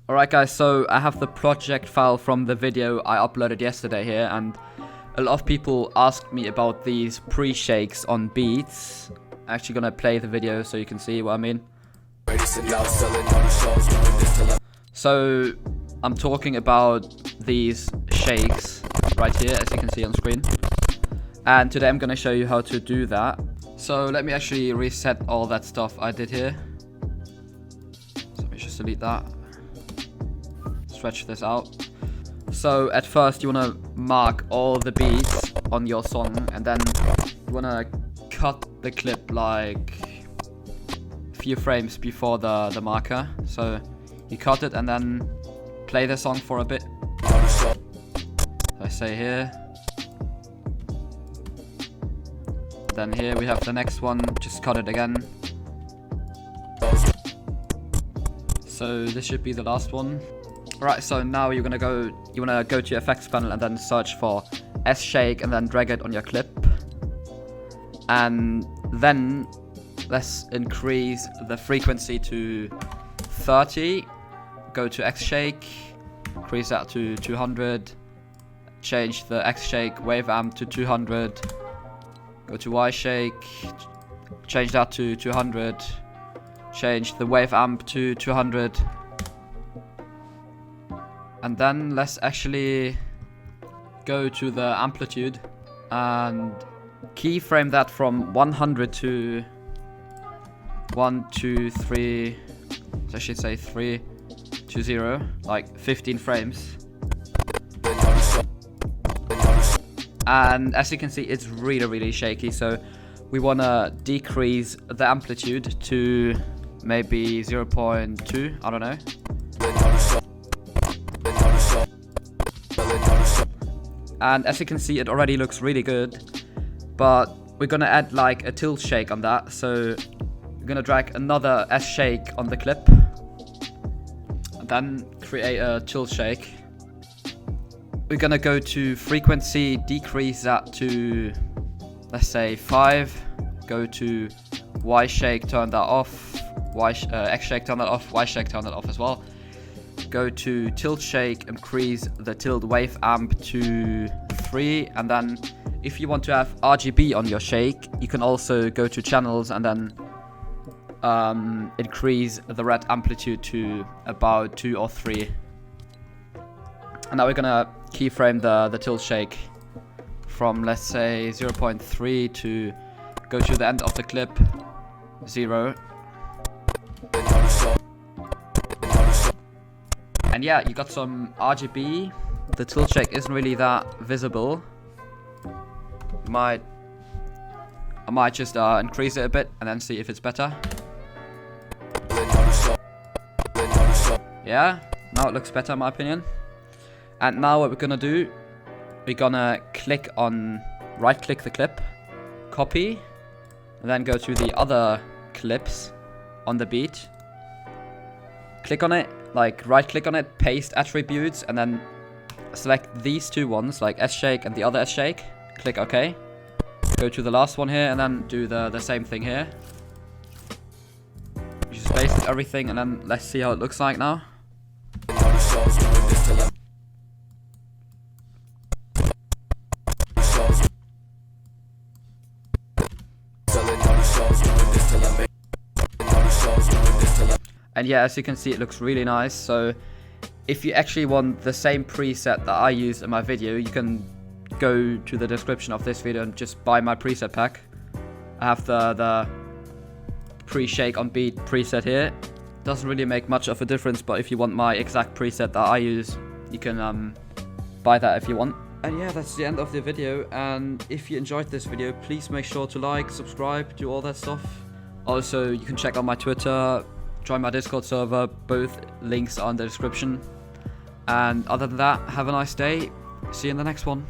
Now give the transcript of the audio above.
Alright guys, so I have the project file from the video I uploaded yesterday here, and a lot of people asked me about these pre-shakes on beats. I'm actually gonna play the video so you can see what I mean. So I'm talking about these shakes right here, as you can see on screen. And today I'm gonna show you how to do that. So let me actually reset all that stuff I did here. So let me just delete that. Stretch this out. So at first you wanna mark all the beats on your song, and then you wanna cut the clip like a few frames before the marker. So you cut it and then play the song for a bit. So I say here. Then here we have the next one, just cut it again. So this should be the last one. Right, so now you wanna go to effects panel and then search for S-shake and then drag it on your clip. And then let's increase the frequency to 30. Go to X-shake, increase that to 200. Change the X-shake wave amp to 200. Go to Y-shake, change that to 200, change the wave amp to 200, and then let's actually go to the amplitude and keyframe that from 100 to 1, 2, 3, so I should say 3 to 0, like 15 frames. And as you can see, it's really shaky, so we want to decrease the amplitude to maybe 0.2, I don't know. And as you can see, it already looks really good, but we're going to add like a tilt shake on that. So we're going to drag another S shake on the clip and then create a tilt shake. We're gonna go to frequency, decrease that to, let's say 5. Go to Y shake, turn that off. X shake, turn that off. Y shake, turn that off as well. Go to tilt shake, increase the tilt wave amp to 3. And then if you want to have RGB on your shake, you can also go to channels and then increase the red amplitude to about 2 or 3. And now we're gonna keyframe the tilt shake from, let's say 0.3 to go to the end of the clip 0. And yeah, you got some RGB. The tilt shake isn't really that visible. I might just increase it a bit and then see if it's better. Yeah, now it looks better in my opinion. And now what we're gonna do, we're gonna right click the clip, copy, and then go to the other clips on the beat. Click on it, like right click on it, paste attributes, and then select these two ones, like S-shake and the other S-shake. Click OK. Go to the last one here and then do the same thing here. Just paste everything and then let's see how it looks like now. And yeah, as you can see, it looks really nice. So if you actually want the same preset that I used in my video, you can go to the description of this video and just buy my preset pack. I have the pre-shake on beat preset here. Doesn't really make much of a difference, but if you want my exact preset that I use, you can buy that if you want. And yeah, that's the end of the video. And if you enjoyed this video, please make sure to like, subscribe, do all that stuff. Also, you can check out my Twitter, join my Discord server, both links are in the description. And other than that, have a nice day. See you in the next one.